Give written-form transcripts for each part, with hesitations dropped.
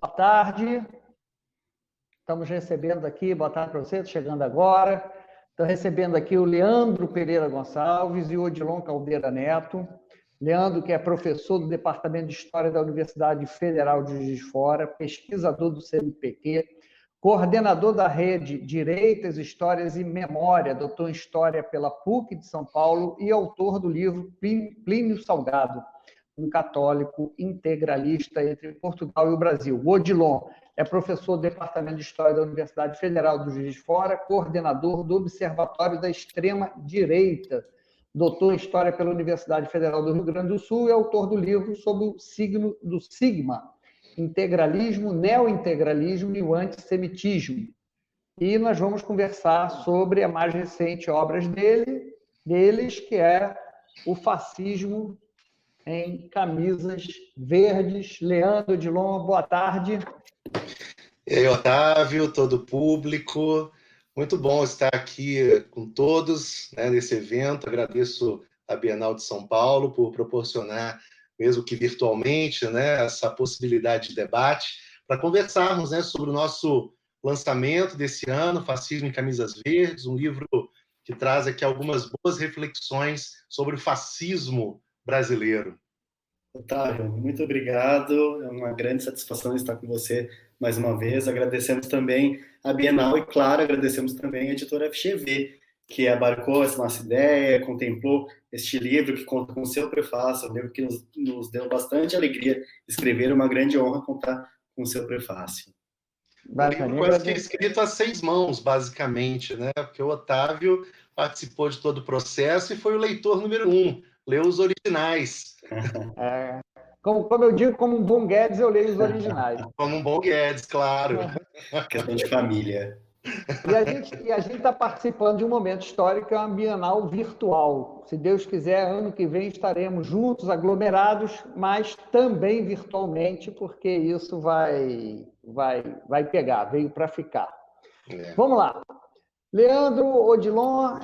Boa tarde. Estamos recebendo aqui, boa tarde para você, chegando agora. Estou recebendo aqui o Leandro Pereira Gonçalves e o Odilon Caldeira Neto. Leandro, que é professor do Departamento de História da Universidade Federal de Juiz de Fora, pesquisador do CNPq, coordenador da rede Direitas, Histórias e Memória, doutor em História pela PUC de São Paulo e autor do livro Plínio Salgado, um católico integralista entre Portugal e o Brasil. O Odilon é professor do Departamento de História da Universidade Federal do Juiz de Fora, coordenador do Observatório da Extrema-Direita, doutor em História pela Universidade Federal do Rio Grande do Sul e autor do livro sobre o signo do Sigma, integralismo, neointegralismo e o antissemitismo. E nós vamos conversar sobre a mais recente obra deles, que é o fascismo em camisas verdes. Leandro, Odilon, boa tarde. E aí, Otávio, todo o público, muito bom estar aqui com todos, né, nesse evento. Agradeço a Bienal de São Paulo por proporcionar, mesmo que virtualmente, né, essa possibilidade de debate, para conversarmos, né, sobre o nosso lançamento desse ano, Fascismo em Camisas Verdes, um livro que traz aqui algumas boas reflexões sobre o fascismo brasileiro. Otávio, muito obrigado. É uma grande satisfação estar com você mais uma vez. Agradecemos também a Bienal e, claro, agradecemos também a editora FGV, que abarcou essa nossa ideia, contemplou este livro que conta com o seu prefácio, um livro que nos deu bastante alegria escrever, uma grande honra contar com o seu prefácio. Um livro quase que escrito a 6 mãos, basicamente, né? Porque o Otávio participou de todo o processo e foi o leitor número 1, leu os originais. Como eu digo, como um bom Guedes, eu leio os originais. Como um bom Guedes, claro. Questão de família. E a gente está participando de um momento histórico, que é uma Bienal virtual. Se Deus quiser, ano que vem estaremos juntos, aglomerados, mas também virtualmente, porque isso vai pegar, veio para ficar. Vamos lá. Leandro, Odilon,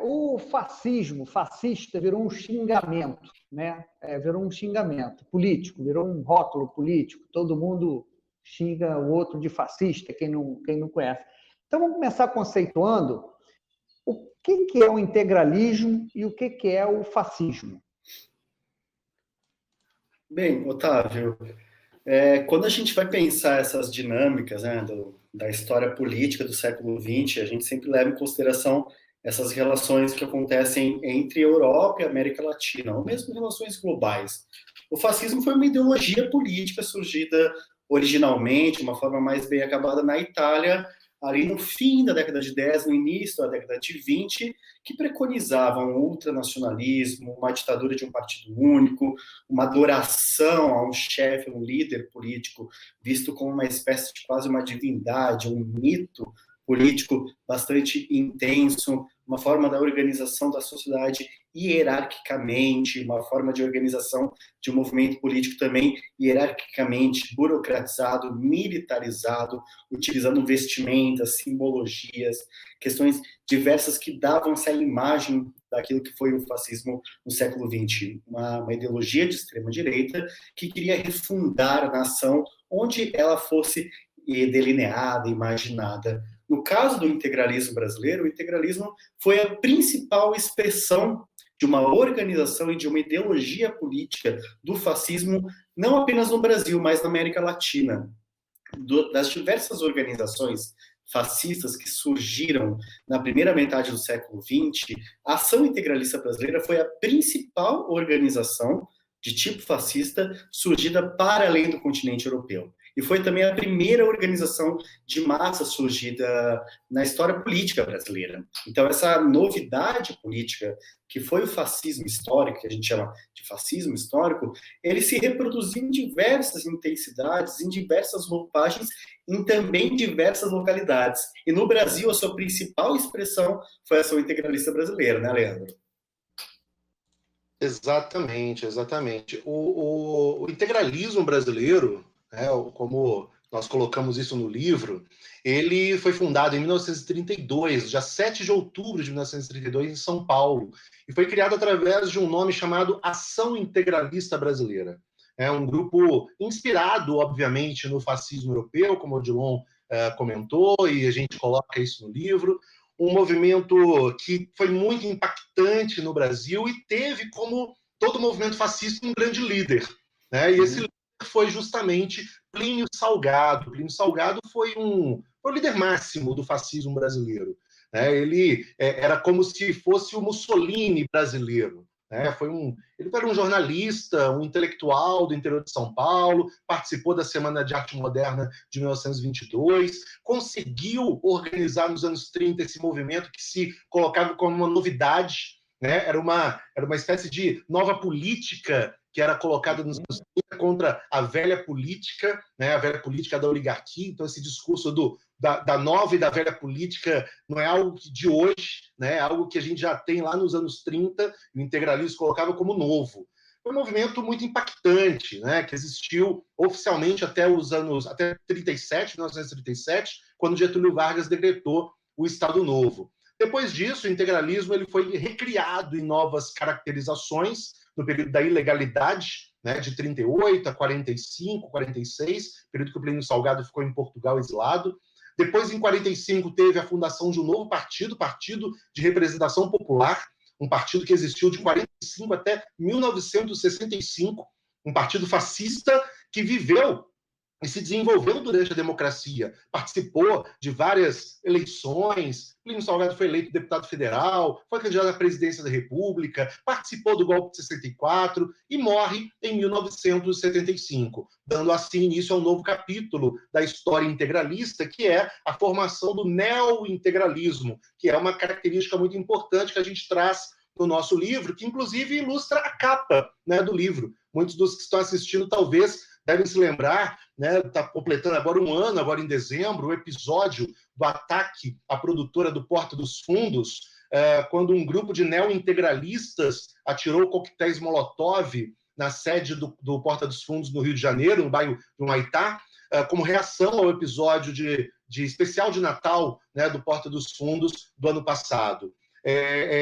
o fascismo, fascista, virou um xingamento, né? Virou um xingamento político, virou um rótulo político. Todo mundo xinga o outro de fascista, quem não conhece. Então, vamos começar conceituando o que é o integralismo e o que é o fascismo. Bem, Otávio, quando a gente vai pensar essas dinâmicas, né, da história política do século XX, a gente sempre leva em consideração essas relações que acontecem entre Europa e América Latina, ou mesmo relações globais. O fascismo foi uma ideologia política surgida originalmente, de uma forma mais bem acabada na Itália, ali no fim da década de 10, no início da década de 20, que preconizavam um ultranacionalismo, uma ditadura de um partido único, uma adoração a um chefe, um líder político, visto como uma espécie de quase uma divindade, um mito político bastante intenso, uma forma da organização da sociedade hierarquicamente, uma forma de organização de um movimento político também hierarquicamente burocratizado, militarizado, utilizando vestimentas, simbologias, questões diversas que davam essa imagem daquilo que foi o fascismo no século XX. Uma ideologia de extrema-direita que queria refundar a nação onde ela fosse delineada, imaginada. No caso do integralismo brasileiro, o integralismo foi a principal expressão de uma organização e de uma ideologia política do fascismo, não apenas no Brasil, mas na América Latina. Das diversas organizações fascistas que surgiram na primeira metade do século XX, a Ação Integralista Brasileira foi a principal organização de tipo fascista surgida para além do continente europeu. E foi também a primeira organização de massa surgida na história política brasileira. Então, essa novidade política, que foi o fascismo histórico, que a gente chama de fascismo histórico, ele se reproduziu em diversas intensidades, em diversas roupagens, em também diversas localidades. E no Brasil, a sua principal expressão foi a Ação Integralista Brasileira, né, Leandro? Exatamente. O integralismo brasileiro, né, como nós colocamos isso no livro, ele foi fundado em 1932, dia 7 de outubro de 1932, em São Paulo, e foi criado através de um nome chamado Ação Integralista Brasileira. é um grupo inspirado, obviamente, no fascismo europeu, como o Odilon comentou, e a gente coloca isso no livro. Um movimento que foi muito impactante no Brasil e teve, como todo movimento fascista, um grande líder, né? E esse líder foi justamente Plínio Salgado. Plínio Salgado foi o líder máximo do fascismo brasileiro, né? Ele era como se fosse o Mussolini brasileiro. Ele era um jornalista, um intelectual do interior de São Paulo, participou da Semana de Arte Moderna de 1922, conseguiu organizar nos anos 30 esse movimento que se colocava como uma novidade, né? Era uma espécie de nova política que era colocada nos anos 30 contra a velha política, né? A velha política da oligarquia. Então, esse discurso da nova e da velha política não é algo de hoje, né? É algo que a gente já tem lá nos anos 30, e o integralismo colocava como novo. Foi um movimento muito impactante, né? Que existiu oficialmente até 1937, quando Getúlio Vargas decretou o Estado Novo. Depois disso, o integralismo ele foi recriado em novas caracterizações no período da ilegalidade, né, de 38 a 45, 46, período que o Plínio Salgado ficou em Portugal exilado. Depois, em 45, teve a fundação de um novo partido, Partido de Representação Popular, um partido que existiu de 45 até 1965, um partido fascista que viveu e se desenvolveu durante a democracia, participou de várias eleições. Plínio Salgado foi eleito deputado federal, foi candidato à presidência da República, participou do golpe de 64 e morre em 1975, dando assim início a um novo capítulo da história integralista, que é a formação do neo-integralismo, que é uma característica muito importante que a gente traz no nosso livro, que inclusive ilustra a capa, né, do livro. Muitos dos que estão assistindo talvez devem se lembrar, né, está completando agora um ano, agora em dezembro, o episódio do ataque à produtora do Porta dos Fundos, quando um grupo de neo-integralistas atirou coquetéis Molotov na sede do Porta dos Fundos no Rio de Janeiro, no bairro de Humaitá, como reação ao episódio de especial de Natal, né, do Porta dos Fundos do ano passado.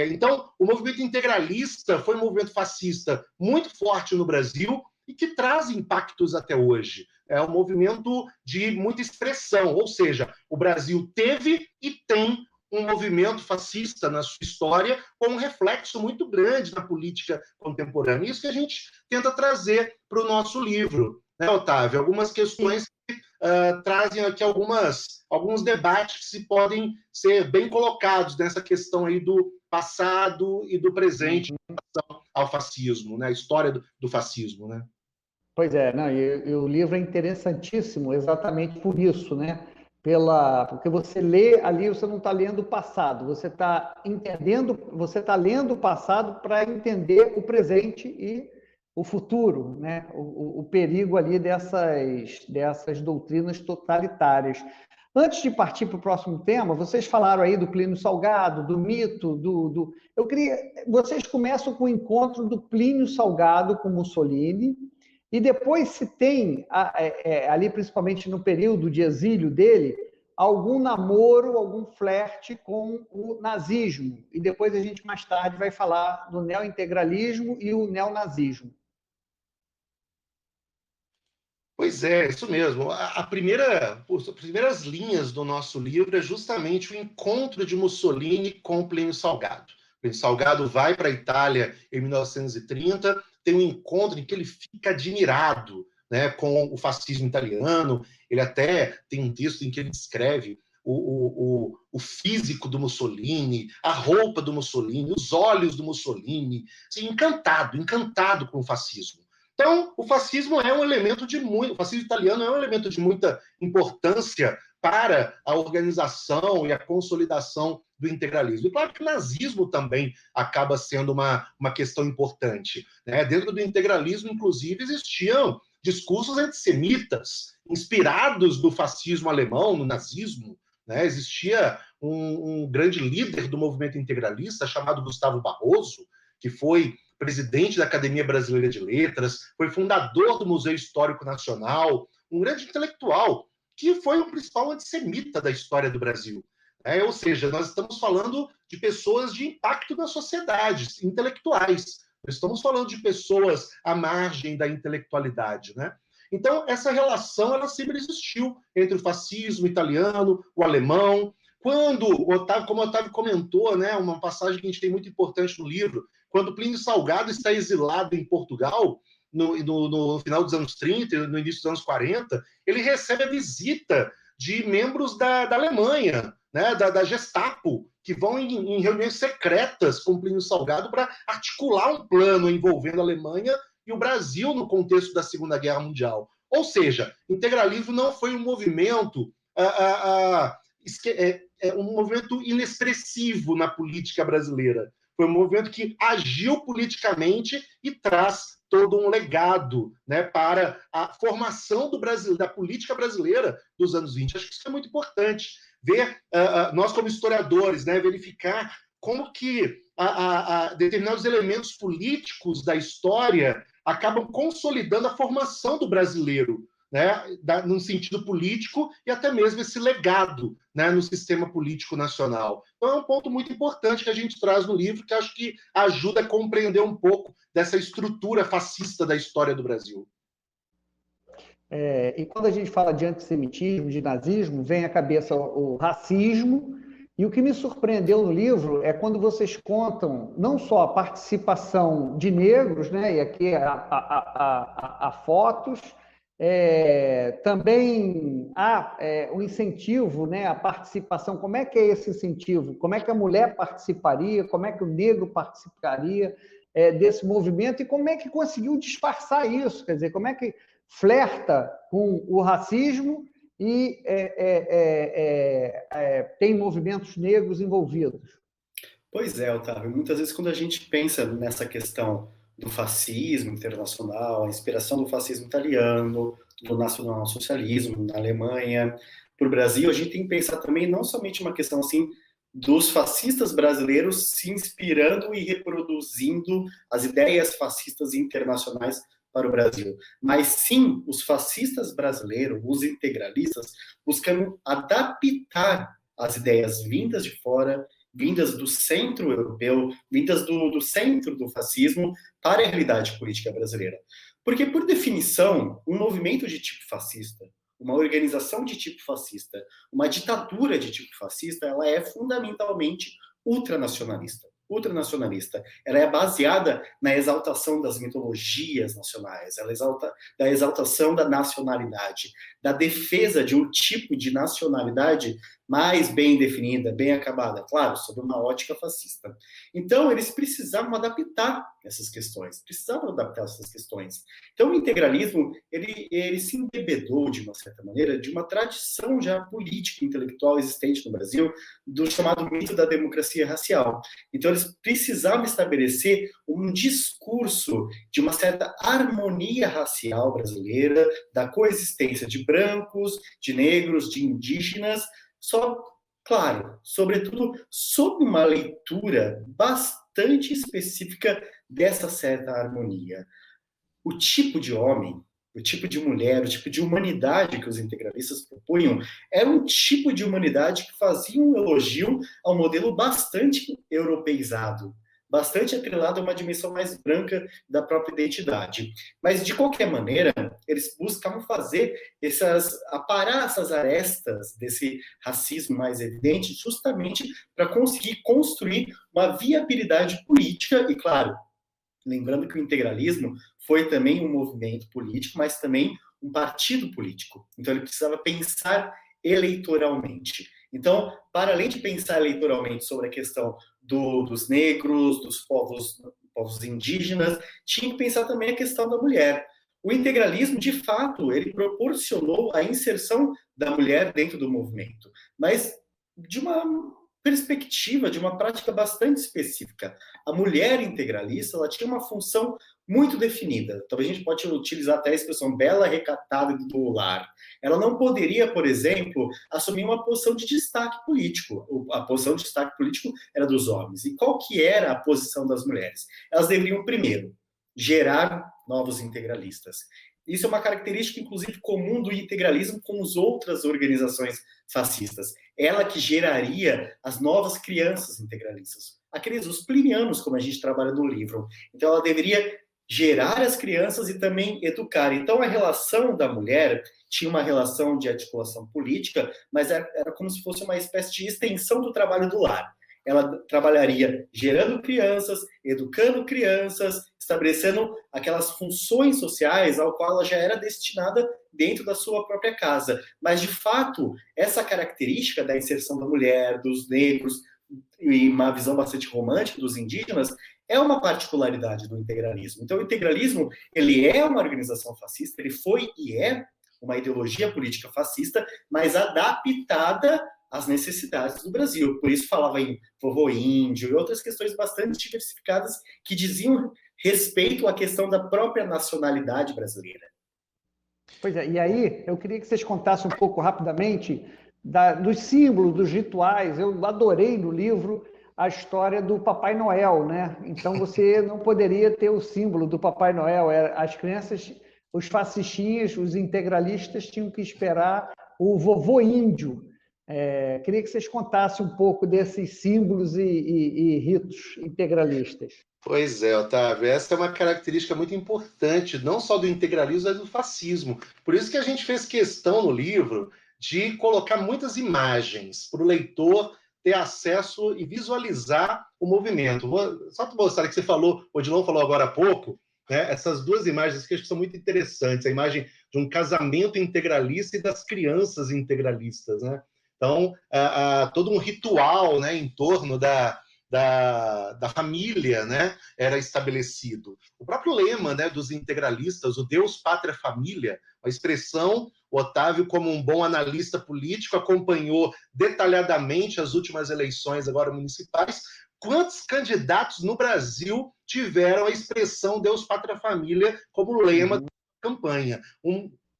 Então, o movimento integralista foi um movimento fascista muito forte no Brasil e que traz impactos até hoje. É um movimento de muita expressão, ou seja, o Brasil teve e tem um movimento fascista na sua história com um reflexo muito grande na política contemporânea. Isso que a gente tenta trazer para o nosso livro, né, Otávio? Algumas questões que trazem aqui alguns debates que se podem ser bem colocados nessa questão aí do passado e do presente em relação ao fascismo, né? A história do fascismo, né? Pois é, não, e o livro é interessantíssimo exatamente por isso, né? Porque você lê ali, você não está lendo o passado, você está entendendo, você está lendo o passado para entender o presente e o futuro, né? O perigo ali dessas doutrinas totalitárias. Antes de partir para o próximo tema, vocês falaram aí do Plínio Salgado, do mito, vocês começam com o encontro do Plínio Salgado com Mussolini, e depois se tem, ali principalmente no período de exílio dele, algum namoro, algum flerte com o nazismo. E depois a gente mais tarde vai falar do neointegralismo e o neonazismo. Pois é, isso mesmo. As primeiras linhas do nosso livro é justamente o encontro de Mussolini com Plínio Salgado. Plínio Salgado vai para a Itália em 1930, tem um encontro em que ele fica admirado, né, com o fascismo italiano. Ele até tem um texto em que ele descreve o físico do Mussolini, a roupa do Mussolini, os olhos do Mussolini, assim, encantado com o fascismo. Então, o fascismo o fascismo italiano é um elemento de muita importância para a organização e a consolidação do integralismo. E claro que o nazismo também acaba sendo uma questão importante, né? Dentro do integralismo, inclusive, existiam discursos antissemitas, inspirados no fascismo alemão, no nazismo, né? Existia um grande líder do movimento integralista chamado Gustavo Barroso, que foi presidente da Academia Brasileira de Letras, foi fundador do Museu Histórico Nacional, um grande intelectual, que foi o principal antissemita da história do Brasil. Ou seja, nós estamos falando de pessoas de impacto na sociedade, intelectuais, Estamos falando de pessoas à margem da intelectualidade, né? Então, essa relação ela sempre existiu entre o fascismo italiano, o alemão. Quando, como o Otávio comentou, né, uma passagem que a gente tem muito importante no livro, quando Plínio Salgado está exilado em Portugal, no final dos anos 30, no início dos anos 40, ele recebe a visita de membros da Alemanha, né, da Gestapo, que vão em reuniões secretas com Plínio Salgado para articular um plano envolvendo a Alemanha e o Brasil no contexto da Segunda Guerra Mundial. Ou seja, integralismo não foi um movimento um movimento inexpressivo na política brasileira. Foi um movimento que agiu politicamente e traz todo um legado, né, para a formação da política brasileira dos anos 20. Acho que isso é muito importante. Ver, nós como historiadores, né, verificar como que determinados elementos políticos da história acabam consolidando a formação do brasileiro, né, num sentido político e até mesmo esse legado, né, no sistema político nacional. Então é um ponto muito importante que a gente traz no livro, que acho que ajuda a compreender um pouco dessa estrutura fascista da história do Brasil. E quando a gente fala de antissemitismo, de nazismo, vem à cabeça o racismo, e o que me surpreendeu no livro é quando vocês contam não só a participação de negros, né, e aqui há fotos, também há o incentivo, né, a participação. Como é que é esse incentivo? Como é que a mulher participaria? Como é que o negro participaria desse movimento? E como é que conseguiu disfarçar isso? Quer dizer, como é que flerta com o racismo e tem movimentos negros envolvidos? Pois é, Otávio. Muitas vezes, quando a gente pensa nessa questão do fascismo internacional, a inspiração do fascismo italiano, do nacionalsocialismo na Alemanha, para o Brasil, a gente tem que pensar também não somente uma questão assim dos fascistas brasileiros se inspirando e reproduzindo as ideias fascistas internacionais para o Brasil, mas sim os fascistas brasileiros, os integralistas, buscando adaptar as ideias vindas de fora, vindas do centro europeu, vindas do centro do fascismo para a realidade política brasileira. Porque, por definição, um movimento de tipo fascista, uma organização de tipo fascista, uma ditadura de tipo fascista, ela é fundamentalmente ultranacionalista. Ultranacionalista. Ela é baseada na exaltação das mitologias nacionais, ela exalta da exaltação da nacionalidade, da defesa de um tipo de nacionalidade mais bem definida, bem acabada, claro, sob uma ótica fascista. Então, eles precisavam adaptar essas questões, Então, o integralismo, ele se embebedou, de uma certa maneira, de uma tradição já política e intelectual existente no Brasil, do chamado mito da democracia racial. Então, eles precisavam estabelecer um discurso de uma certa harmonia racial brasileira, da coexistência de brancos, de negros, de indígenas, só, claro, sobretudo sob uma leitura bastante específica dessa certa harmonia. O tipo de homem, o tipo de mulher, o tipo de humanidade que os integralistas propunham era um tipo de humanidade que fazia um elogio ao modelo bastante europeizado, bastante atrelado a uma dimensão mais branca da própria identidade. Mas, de qualquer maneira, eles buscavam aparar essas arestas desse racismo mais evidente, justamente para conseguir construir uma viabilidade política, e, claro, lembrando que o integralismo foi também um movimento político, mas também um partido político. Então, ele precisava pensar eleitoralmente. Então, para além de pensar eleitoralmente sobre a questão dos negros, dos povos indígenas, tinha que pensar também a questão da mulher. O integralismo, de fato, ele proporcionou a inserção da mulher dentro do movimento, mas de uma perspectiva, de uma prática bastante específica. A mulher integralista, ela tinha uma função muito definida. Talvez a gente pode utilizar até a expressão bela, recatada do lar. Ela não poderia, por exemplo, assumir uma posição de destaque político. A posição de destaque político era dos homens. E qual que era a posição das mulheres? Elas deveriam, primeiro, gerar novos integralistas. Isso é uma característica, inclusive, comum do integralismo com as outras organizações fascistas. Ela que geraria as novas crianças integralistas. os plinianos, como a gente trabalha no livro. Então, ela deveria gerar as crianças e também educar. Então, a relação da mulher tinha uma relação de articulação política, mas era como se fosse uma espécie de extensão do trabalho do lar. Ela trabalharia gerando crianças, educando crianças, estabelecendo aquelas funções sociais ao qual ela já era destinada dentro da sua própria casa. Mas, de fato, essa característica da inserção da mulher, dos negros, e uma visão bastante romântica dos indígenas, é uma particularidade do integralismo. Então, o integralismo, ele é uma organização fascista, ele foi e é uma ideologia política fascista, mas adaptada às necessidades do Brasil. Por isso falava em vovô índio e outras questões bastante diversificadas que diziam respeito à questão da própria nacionalidade brasileira. Pois é, e aí eu queria que vocês contassem um pouco rapidamente dos símbolos, dos rituais. Eu adorei no livro a história do Papai Noel, né? Então você não poderia ter o símbolo do Papai Noel. As crianças, os fascistinhas, os integralistas tinham que esperar o vovô índio. Queria que vocês contassem um pouco desses símbolos e ritos integralistas. Pois é, Otávio, essa é uma característica muito importante, não só do integralismo, mas do fascismo. Por isso que a gente fez questão no livro de colocar muitas imagens para o leitor ter acesso e visualizar o movimento. Só para mostrar que você falou, o Odilon falou agora há pouco, né, essas duas imagens que acho que são muito interessantes, a imagem de um casamento integralista e das crianças integralistas, né? Então, todo um ritual, né, em torno da família, né, era estabelecido. O próprio lema, né, dos integralistas, o Deus, Pátria, Família, uma expressão, o Otávio, como um bom analista político, acompanhou detalhadamente as últimas eleições agora municipais. Quantos candidatos no Brasil tiveram a expressão Deus, Pátria, Família como lema da campanha?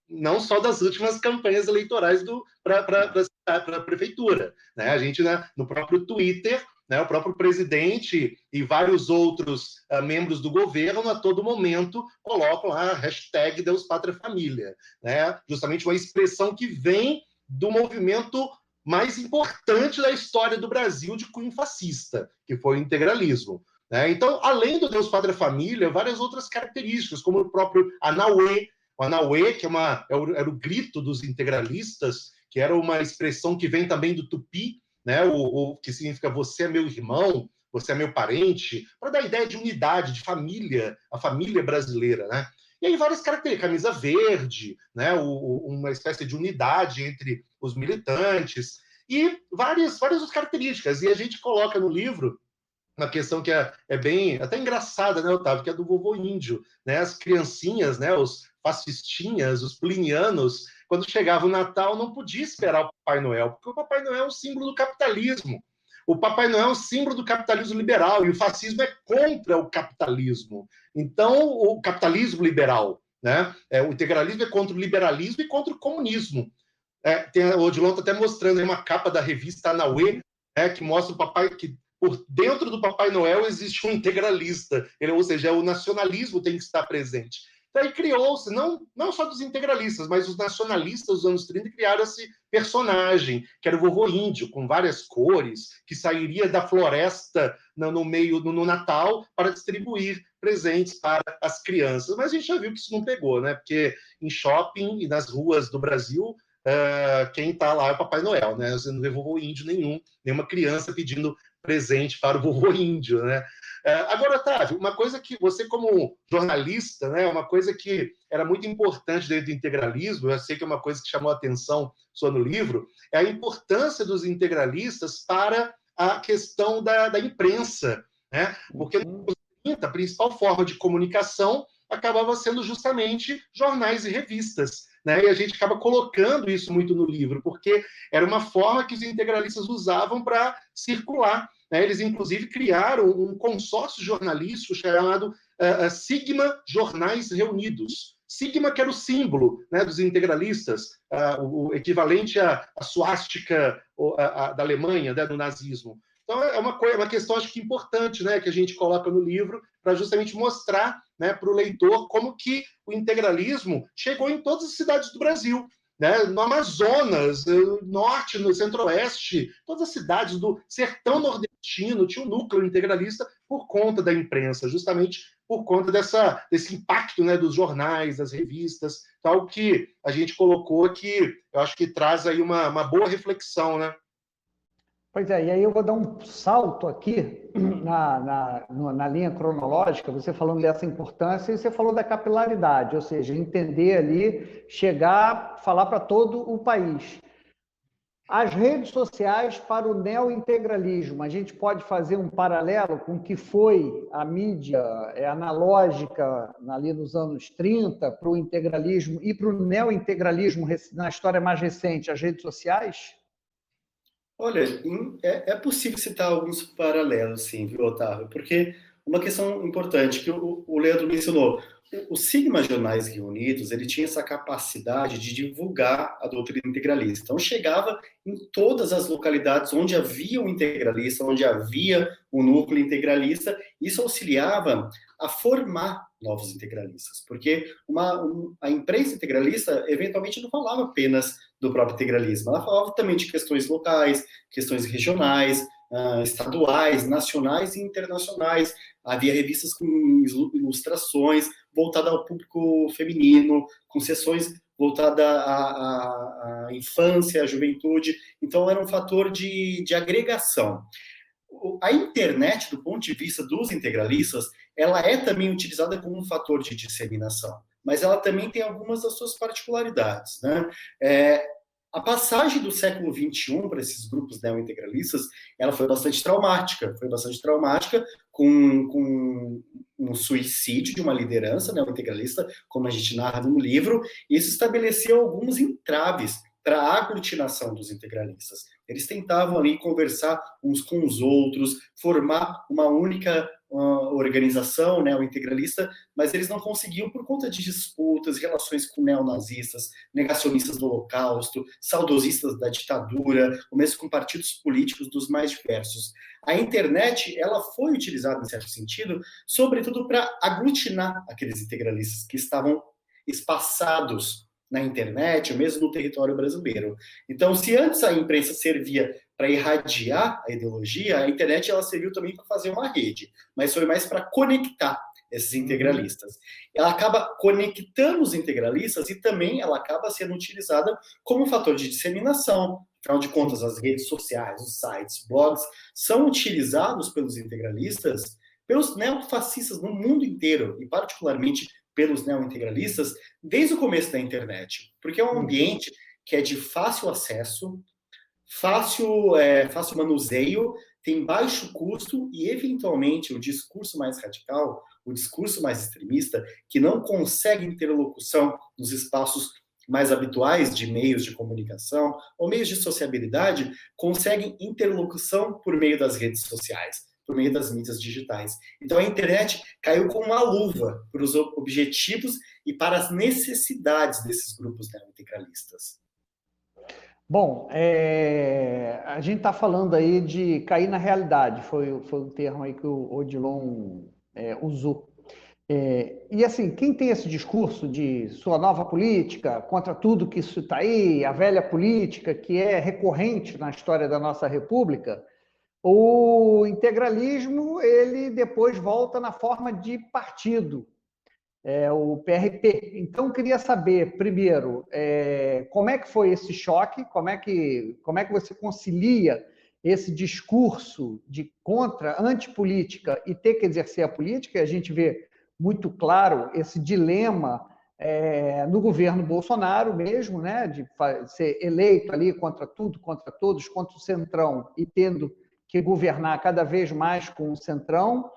Não só das últimas campanhas eleitorais para a prefeitura, né? A gente, né, no próprio Twitter, né, o próprio presidente e vários outros membros do governo, a todo momento, colocam lá a hashtag Deus, Pátria, Família, né? Justamente uma expressão que vem do movimento mais importante da história do Brasil de cunho fascista, que foi o integralismo. Né? Então, além do Deus, Pátria, Família, várias outras características, como o próprio Anauê, o Anauê, que era o grito dos integralistas, que era uma expressão que vem também do Tupi, né? Que significa você é meu irmão, você é meu parente, para dar a ideia de unidade, de família, a família brasileira. Né? E aí várias características, camisa verde, né? Uma espécie de unidade entre os militantes, e várias outras características. E a gente coloca no livro uma questão que é bem até engraçada, né, Otávio, que é do vovô índio, né? As criancinhas, né, os fascistinhas, os plinianos, quando chegava o Natal, não podia esperar o Papai Noel, porque o Papai Noel é um símbolo do capitalismo. O Papai Noel é um símbolo do capitalismo liberal, e o fascismo é contra o capitalismo. Então, o capitalismo liberal, né? O integralismo é contra o liberalismo e contra o comunismo. O Odilon está até mostrando aí uma capa da revista Anauê, né, que mostra o papai que por dentro do Papai Noel existe um integralista, ou seja, o nacionalismo tem que estar presente. Então aí criou-se, não só dos integralistas, mas os nacionalistas dos anos 30 criaram esse personagem, que era o vovô índio, com várias cores, que sairia da floresta no Natal para distribuir presentes para as crianças. Mas a gente já viu que isso não pegou, né? Porque em shopping e nas ruas do Brasil, quem está lá é o Papai Noel, né? Você não vê vovô índio nenhuma criança pedindo presente para o vovô índio, né? Agora, Otávio, uma coisa que você, como jornalista, né, uma coisa que era muito importante dentro do integralismo, eu sei que é uma coisa que chamou a atenção sua no livro, é a importância dos integralistas para a questão da imprensa, né? Porque nos anos 30, a principal forma de comunicação acabava sendo justamente jornais e revistas. Né? E a gente acaba colocando isso muito no livro, porque era uma forma que os integralistas usavam para circular. Né? Eles, inclusive, criaram um consórcio jornalístico chamado Sigma Jornais Reunidos. Sigma, que era o símbolo, né, dos integralistas, o equivalente à suástica da Alemanha, né, do nazismo. Então, é uma questão, acho que importante, né, que a gente coloca no livro para justamente mostrar, né, para o leitor como que o integralismo chegou em todas as cidades do Brasil. né, no Amazonas, no norte, no centro-oeste, todas as cidades do sertão nordestino tinham um núcleo integralista por conta da imprensa, justamente por conta desse impacto, né, dos jornais, das revistas, algo que a gente colocou que eu acho que traz aí uma boa reflexão, né? Pois é, e aí eu vou dar um salto aqui na linha cronológica, você falando dessa importância, e você falou da capilaridade, ou seja, entender ali, chegar, falar para todo o país. As redes sociais para o neointegralismo, a gente pode fazer um paralelo com o que foi a mídia analógica ali nos anos 30 para o integralismo e para o neointegralismo na história mais recente, as redes sociais? Olha, é possível citar alguns paralelos, sim, viu, Otávio? Porque uma questão importante que o Leandro mencionou, o Sigma Jornais Reunidos, ele tinha essa capacidade de divulgar a doutrina integralista. Então, chegava em todas as localidades onde havia um integralista, onde havia um núcleo integralista, isso auxiliava a formar novos integralistas, porque a imprensa integralista, eventualmente, não falava apenas do próprio integralismo, ela falava também de questões locais, questões regionais, estaduais, nacionais e internacionais. Havia revistas com ilustrações voltadas ao público feminino, com sessões voltadas à infância, à juventude. Então, era um fator de agregação. A internet, do ponto de vista dos integralistas, ela é também utilizada como um fator de disseminação, mas ela também tem algumas das suas particularidades, né? A passagem do século XXI para esses grupos neointegralistas, ela foi bastante traumática, com um suicídio de uma liderança neointegralista, como a gente narra no livro, e isso estabeleceu alguns entraves para a aglutinação dos integralistas. Eles tentavam ali conversar uns com os outros, formar uma única organização, né, o integralista, mas eles não conseguiam por conta de disputas, relações com neonazistas, negacionistas do Holocausto, saudosistas da ditadura, ou mesmo com partidos políticos dos mais diversos. A internet, ela foi utilizada, em certo sentido, sobretudo para aglutinar aqueles integralistas que estavam espaçados na internet, ou mesmo no território brasileiro. Então, se antes a imprensa servia para irradiar a ideologia, a internet ela serviu também para fazer uma rede, mas foi mais para conectar esses integralistas. Ela acaba conectando os integralistas e também ela acaba sendo utilizada como fator de disseminação. Afinal de contas, as redes sociais, os sites, blogs, são utilizados pelos integralistas, pelos neofascistas no mundo inteiro, e particularmente pelos neointegralistas, desde o começo da internet, porque é um ambiente que é de fácil acesso, fácil manuseio, tem baixo custo e, eventualmente, o discurso mais radical, o discurso mais extremista, que não consegue interlocução nos espaços mais habituais de meios de comunicação ou meios de sociabilidade, conseguem interlocução por meio das redes sociais, por meio das mídias digitais. Então, a internet caiu como uma luva para os objetivos e para as necessidades desses grupos neointegralistas. Bom, a gente está falando aí de cair na realidade, foi o termo aí que o Odilon usou. E assim, quem tem esse discurso de sua nova política, contra tudo que isso está aí, a velha política que é recorrente na história da nossa República, o integralismo, ele depois volta na forma de partido, o PRP. Então, queria saber, primeiro, como é que foi esse choque, como é que você concilia esse discurso de antipolítica e ter que exercer a política. A gente vê muito claro esse dilema no governo Bolsonaro mesmo, né, de ser eleito ali contra tudo, contra todos, contra o Centrão e tendo que governar cada vez mais com o Centrão,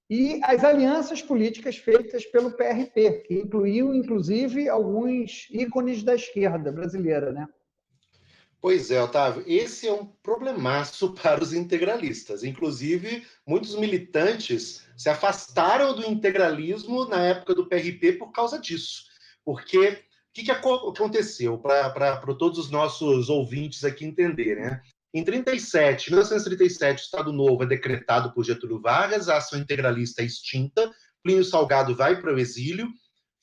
e as alianças políticas feitas pelo PRP, que incluíam, inclusive, alguns ícones da esquerda brasileira, né? Pois é, Otávio, esse é um problemaço para os integralistas. Inclusive, muitos militantes se afastaram do integralismo na época do PRP por causa disso. Porque o que aconteceu, para todos os nossos ouvintes aqui entenderem, né? Em 1937, o Estado Novo é decretado por Getúlio Vargas, a ação integralista é extinta, Plínio Salgado vai para o exílio,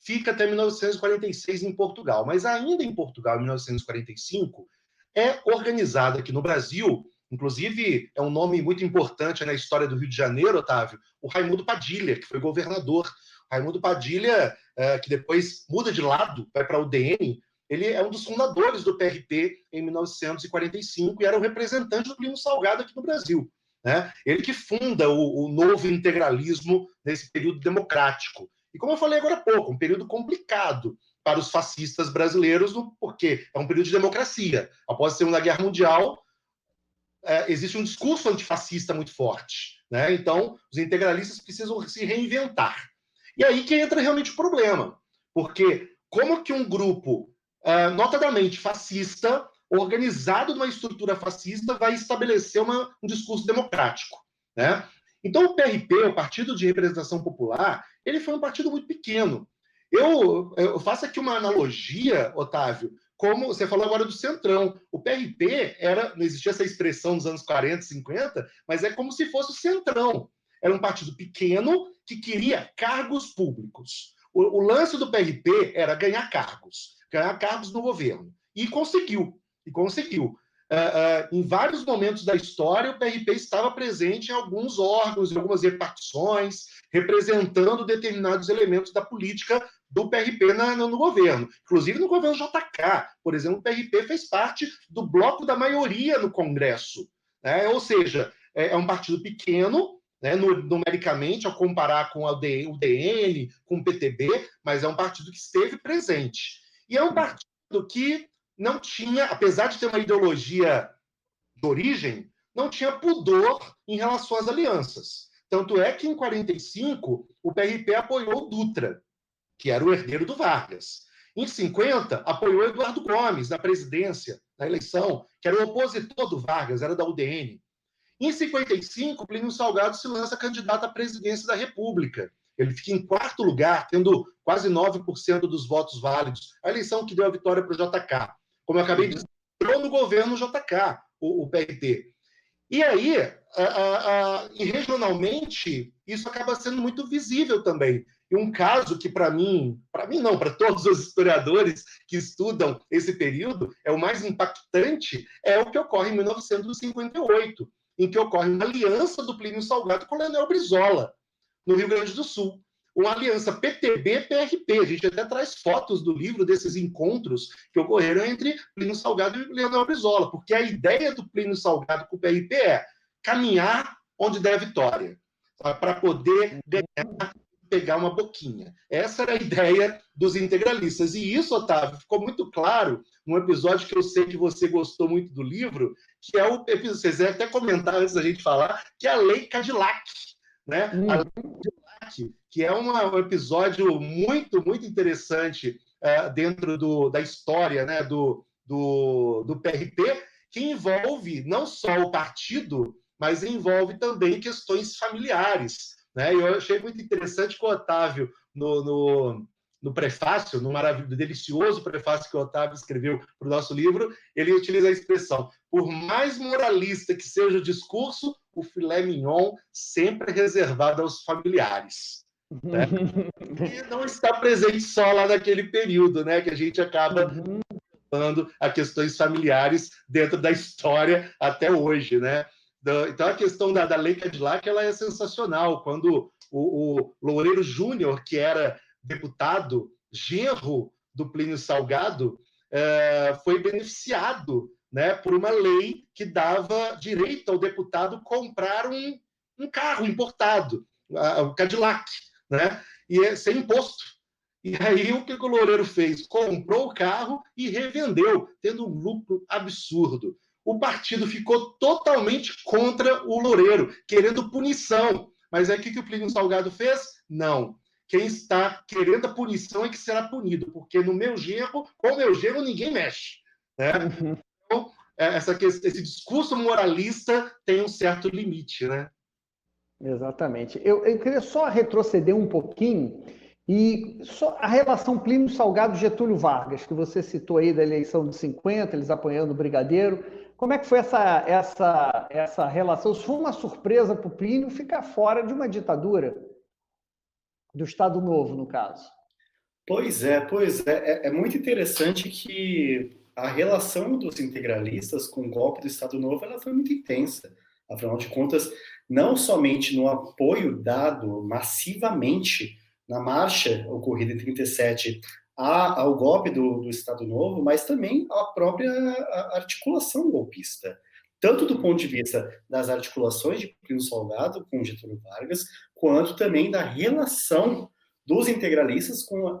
fica até 1946 em Portugal. Mas ainda em Portugal, em 1945, é organizada aqui no Brasil, inclusive é um nome muito importante na história do Rio de Janeiro, Otávio, o Raimundo Padilha, que foi governador. Raimundo Padilha, que depois muda de lado, vai para o UDN, ele é um dos fundadores do PRP em 1945 e era o representante do Plínio Salgado aqui no Brasil. Né? Ele que funda o novo integralismo nesse período democrático. E como eu falei agora há pouco, um período complicado para os fascistas brasileiros, porque é um período de democracia. Após a Segunda Guerra Mundial, existe um discurso antifascista muito forte. Né? Então, os integralistas precisam se reinventar. E aí que entra realmente o problema. Porque como que um grupo notadamente fascista, organizado numa estrutura fascista, vai estabelecer um discurso democrático. Né? Então, o PRP, o Partido de Representação Popular, ele foi um partido muito pequeno. Eu faço aqui uma analogia, Otávio, como você falou agora do Centrão. O PRP não existia essa expressão nos anos 40, 50, mas é como se fosse o Centrão. Era um partido pequeno que queria cargos públicos. O lance do PRP era ganhar cargos no governo. E conseguiu. Em vários momentos da história, o PRP estava presente em alguns órgãos, em algumas repartições, representando determinados elementos da política do PRP no governo. Inclusive no governo JK, por exemplo, o PRP fez parte do bloco da maioria no Congresso. Né? Ou seja, é um partido pequeno, né, numericamente, ao comparar com o DN, com o PTB, mas é um partido que esteve presente. E é um partido que não tinha, apesar de ter uma ideologia de origem, não tinha pudor em relação às alianças. Tanto é que, em 1945, o PRP apoiou o Dutra, que era o herdeiro do Vargas. Em 50, apoiou Eduardo Gomes na presidência, na eleição, que era o opositor do Vargas, era da UDN. Em 55, Plínio Salgado se lança candidato à presidência da República. Ele fica em quarto lugar, tendo quase 9% dos votos válidos. A eleição que deu a vitória para o JK. Como eu acabei de dizer, entrou no governo JK, o PRP. E aí, e regionalmente, isso acaba sendo muito visível também. E um caso que, para mim não, para todos os historiadores que estudam esse período, é o mais impactante, é o que ocorre em 1958, em que ocorre uma aliança do Plínio Salgado com o Leonel Brizola, no Rio Grande do Sul. Uma aliança PTB-PRP. A gente até traz fotos do livro desses encontros que ocorreram entre Plínio Salgado e Leonel Brizola, porque a ideia do Plínio Salgado com o PRP é caminhar onde der a vitória, para poder ganhar, pegar uma boquinha. Essa era a ideia dos integralistas. E isso, Otávio, ficou muito claro num episódio que eu sei que você gostou muito do livro, que é o episódio, vocês até comentaram antes da gente falar, que é a Lei Cadillac. Né? A Lei Cadillac, que é um episódio muito, muito interessante dentro da história, né, do PRP, que envolve não só o partido, mas envolve também questões familiares. Né? E eu achei muito interessante que o Otávio, no prefácio, no maravilhoso, delicioso prefácio que o Otávio escreveu para o nosso livro, ele utiliza a expressão: por mais moralista que seja o discurso, o filé mignon sempre é reservado aos familiares. Né? E não está presente só lá naquele período, né, que a gente acaba falando a questões familiares dentro da história até hoje. Né? Então, a questão da Lei Cadillac ela é sensacional. Quando o Loureiro Júnior, que era deputado, genro do Plínio Salgado, foi beneficiado, né, por uma lei que dava direito ao deputado comprar um carro importado, o Cadillac, né, e sem imposto. E aí o que o Loureiro fez? Comprou o carro e revendeu, tendo um lucro absurdo. O partido ficou totalmente contra o Loureiro, querendo punição. Mas aí o que o Plínio Salgado fez? Não. Quem está querendo a punição é que será punido, porque com o meu genro ninguém mexe. Né? Então, esse discurso moralista tem um certo limite. Né? Exatamente. Eu queria só retroceder um pouquinho e só a relação Plínio Salgado e Getúlio Vargas, que você citou aí da eleição de 50, eles apoiando o Brigadeiro. Como é que foi essa relação? Isso foi uma surpresa para o Plínio ficar fora de uma ditadura? Do Estado Novo, no caso. Pois é. É muito interessante que a relação dos integralistas com o golpe do Estado Novo ela foi muito intensa. Afinal de contas, não somente no apoio dado massivamente na marcha ocorrida em 37 ao golpe do Estado Novo, mas também à própria articulação golpista. Tanto do ponto de vista das articulações de Plínio Salgado com Getúlio Vargas, quanto também da relação dos integralistas com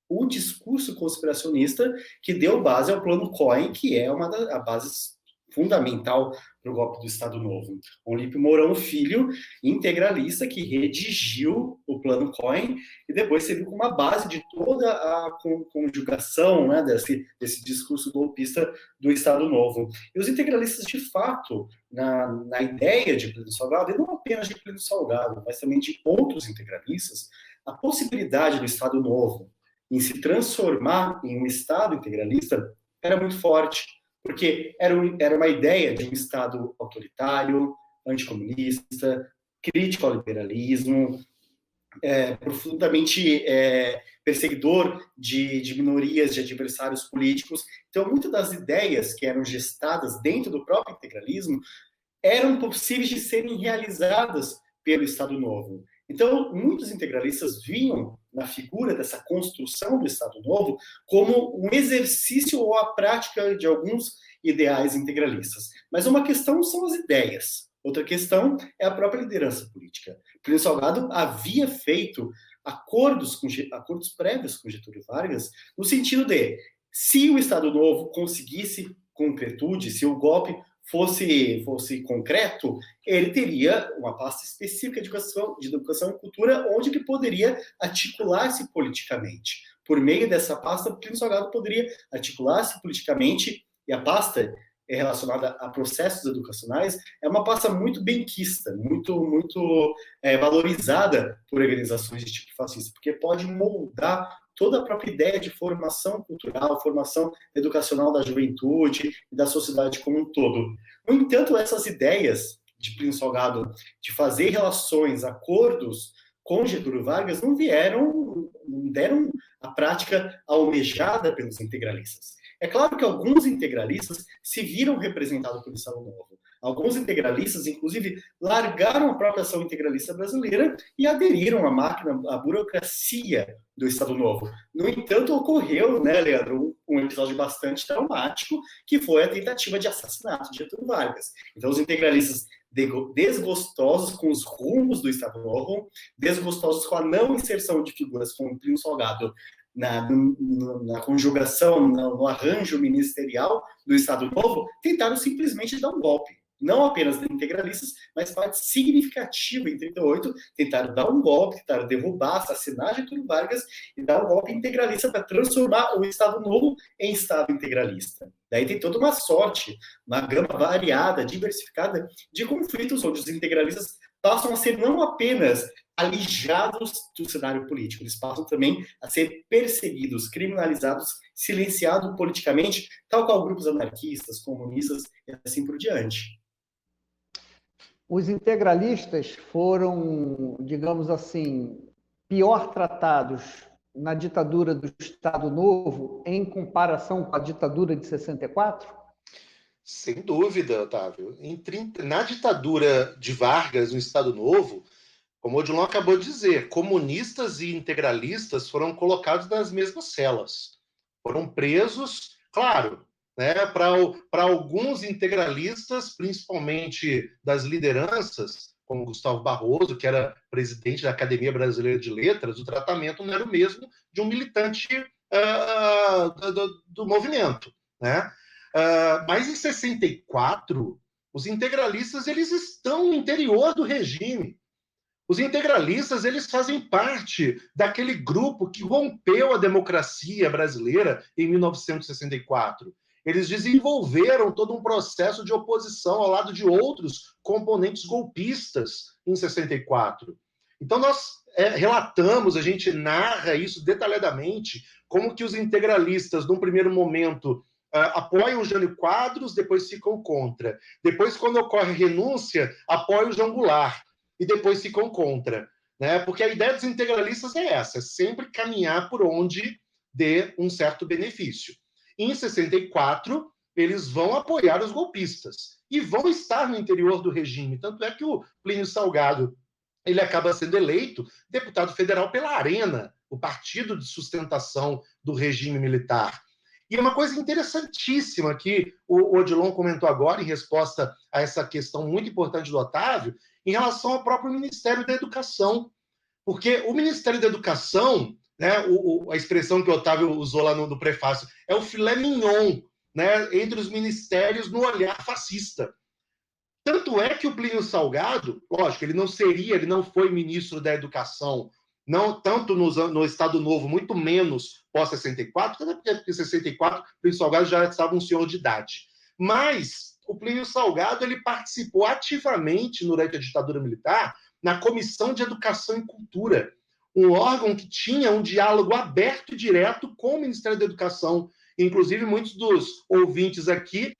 o discurso conspiracionista que deu base ao Plano Cohen, que é uma das bases fundamental para o golpe do Estado Novo. Olímpio Mourão Filho, integralista, que redigiu o Plano Cohen e depois serviu como uma base de toda a conjugação, né, desse discurso golpista do Estado Novo. E os integralistas, de fato, na ideia de Plínio Salgado, e não apenas de Plínio Salgado, mas também de outros integralistas, a possibilidade do Estado Novo em se transformar em um Estado integralista era muito forte, porque era uma ideia de um Estado autoritário, anticomunista, crítico ao liberalismo, profundamente perseguidor de minorias, de adversários políticos. Então, muitas das ideias que eram gestadas dentro do próprio integralismo eram possíveis de serem realizadas pelo Estado Novo. Então, muitos integralistas viam na figura dessa construção do Estado Novo como um exercício ou a prática de alguns ideais integralistas. Mas uma questão são as ideias, outra questão é a própria liderança política. Plínio Salgado havia feito acordos prévios com Getúlio Vargas, no sentido de, se o Estado Novo conseguisse concretude, se o golpe fosse concreto, ele teria uma pasta específica de educação e cultura, onde ele poderia articular-se politicamente. Por meio dessa pasta, Plínio Salgado poderia articular-se politicamente, e a pasta relacionada a processos educacionais é uma pasta muito benquista, muito valorizada por organizações de tipo fascista, porque pode moldar toda a própria ideia de formação cultural, formação educacional da juventude e da sociedade como um todo. No entanto, essas ideias de Plínio Salgado de fazer relações, acordos com Getúlio Vargas não deram a prática almejada pelos integralistas. É claro que alguns integralistas se viram representados pelo Estado Novo. Alguns integralistas, inclusive, largaram a própria ação integralista brasileira e aderiram à máquina, à burocracia do Estado Novo. No entanto, ocorreu, né, Leandro, um episódio bastante traumático, que foi a tentativa de assassinato de Getúlio Vargas. Então, os integralistas desgostosos com os rumos do Estado Novo, desgostosos com a não inserção de figuras como Plínio Salgado na conjugação, no arranjo ministerial do Estado Novo, tentaram simplesmente dar um golpe. Não apenas integralistas, mas parte significativa em 38, tentaram dar um golpe, tentaram derrubar, assassinar Getúlio Vargas e dar um golpe integralista para transformar o Estado Novo em Estado integralista. Daí tem toda uma sorte, uma gama variada, diversificada de conflitos, onde os integralistas passam a ser não apenas alijados do cenário político, eles passam também a ser perseguidos, criminalizados, silenciados politicamente, tal qual grupos anarquistas, comunistas e assim por diante. Os integralistas foram, digamos assim, pior tratados na ditadura do Estado Novo em comparação com a ditadura de 64? Sem dúvida, Otávio. Na ditadura de Vargas, no Estado Novo, como o Odilon acabou de dizer, comunistas e integralistas foram colocados nas mesmas celas. Foram presos, claro, né, para alguns integralistas, principalmente das lideranças, como Gustavo Barroso, que era presidente da Academia Brasileira de Letras, o tratamento não era o mesmo de um militante do movimento, né? Mas em 64, os integralistas eles estão no interior do regime. Os integralistas eles fazem parte daquele grupo que rompeu a democracia brasileira em 1964. Eles desenvolveram todo um processo de oposição ao lado de outros componentes golpistas em 64. Então nós relatamos, a gente narra isso detalhadamente, como que os integralistas, num primeiro momento, apoiam o Jânio Quadros, depois ficam contra. Depois, quando ocorre a renúncia, apoiam o João Goulart, e depois ficam contra. né? Porque a ideia dos integralistas é essa, é sempre caminhar por onde dê um certo benefício. Em 64, eles vão apoiar os golpistas e vão estar no interior do regime. Tanto é que o Plínio Salgado ele acaba sendo eleito deputado federal pela Arena, o partido de sustentação do regime militar. E uma coisa interessantíssima que o Odilon comentou agora, em resposta a essa questão muito importante do Otávio, em relação ao próprio Ministério da Educação. Porque o Ministério da Educação, né, a expressão que o Otávio usou lá no prefácio, é o filé mignon, né, entre os ministérios no olhar fascista. Tanto é que o Plínio Salgado, lógico, ele não foi ministro da Educação, não tanto no Estado Novo, muito menos pós-64, porque em 64 o Plínio Salgado já estava um senhor de idade. Mas o Plínio Salgado ele participou ativamente durante a ditadura militar na Comissão de Educação e Cultura, um órgão que tinha um diálogo aberto e direto com o Ministério da Educação. Inclusive, muitos dos ouvintes aqui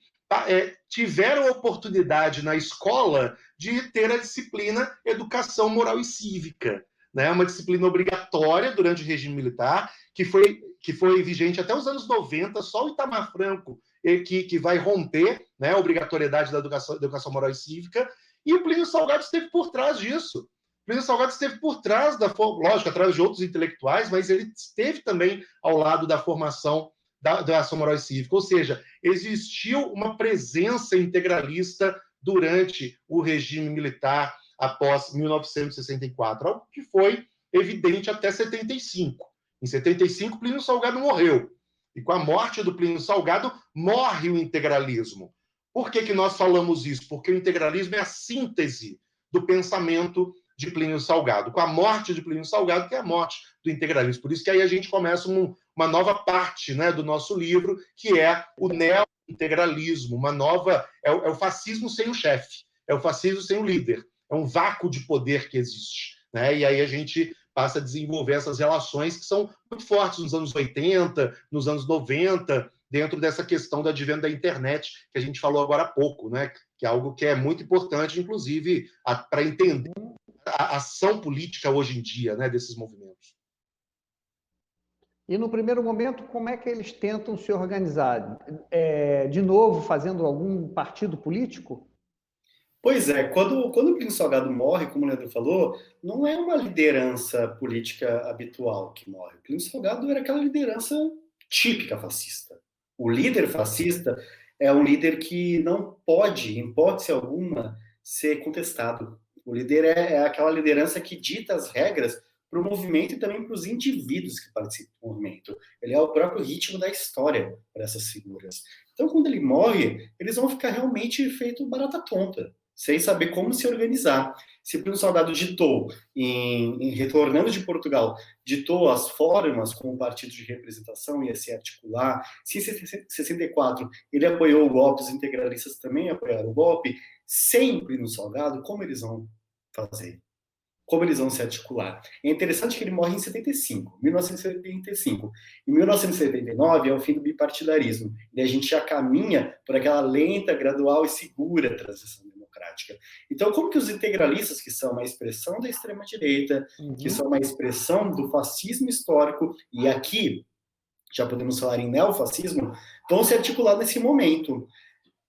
tiveram a oportunidade na escola de ter a disciplina Educação Moral e Cívica, né? Uma disciplina obrigatória durante o regime militar, que foi vigente até os anos 90, só o Itamar Franco que vai romper, né, a obrigatoriedade da educação Moral e Cívica, e o Plínio Salgado esteve por trás disso. O Plínio Salgado esteve por trás lógico, através de outros intelectuais, mas ele esteve também ao lado da formação da ação moral e cívica, ou seja, existiu uma presença integralista durante o regime militar após 1964, algo que foi evidente até 75. Em 75, Plínio Salgado morreu, e com a morte do Plínio Salgado, morre o integralismo. Por que nós falamos isso? Porque o integralismo é a síntese do pensamento de Plínio Salgado. Com a morte de Plínio Salgado, que é a morte do integralismo. Por isso que aí a gente começa uma nova parte, né, do nosso livro, que é o neo-integralismo, é o fascismo sem o chefe, é o fascismo sem o líder, é um vácuo de poder que existe, né? E aí a gente passa a desenvolver essas relações que são muito fortes nos anos 80, nos anos 90, dentro dessa questão do advento da internet, que a gente falou agora há pouco, né? Que é algo que é muito importante, inclusive, para entender a ação política hoje em dia, né, desses movimentos. E no primeiro momento, como é que eles tentam se organizar? De novo, fazendo algum partido político? Pois é, quando o Plínio Salgado morre, como o Leandro falou, não é uma liderança política habitual que morre. O Plínio Salgado era aquela liderança típica fascista. O líder fascista é um líder que não pode, em hipótese alguma, ser contestado. O líder é aquela liderança que dita as regras para o movimento e também para os indivíduos que participam do movimento. Ele é o próprio ritmo da história para essas figuras. Então, quando ele morre, eles vão ficar realmente feito barata tonta, sem saber como se organizar. Se o Plínio Salgado ditou, retornando de Portugal, ditou as formas como o partido de representação ia se articular, se em 64 ele apoiou o golpe, os integralistas também apoiaram o golpe, sem o Plínio Salgado, como eles vão fazer? Como eles vão se articular? É interessante que ele morre em 1975. Em 1979 é o fim do bipartidarismo. E a gente já caminha por aquela lenta, gradual e segura transição democrática. Então, como que os integralistas, que são uma expressão da extrema-direita, que são uma expressão do fascismo histórico, e aqui já podemos falar em neofascismo, vão se articular nesse momento?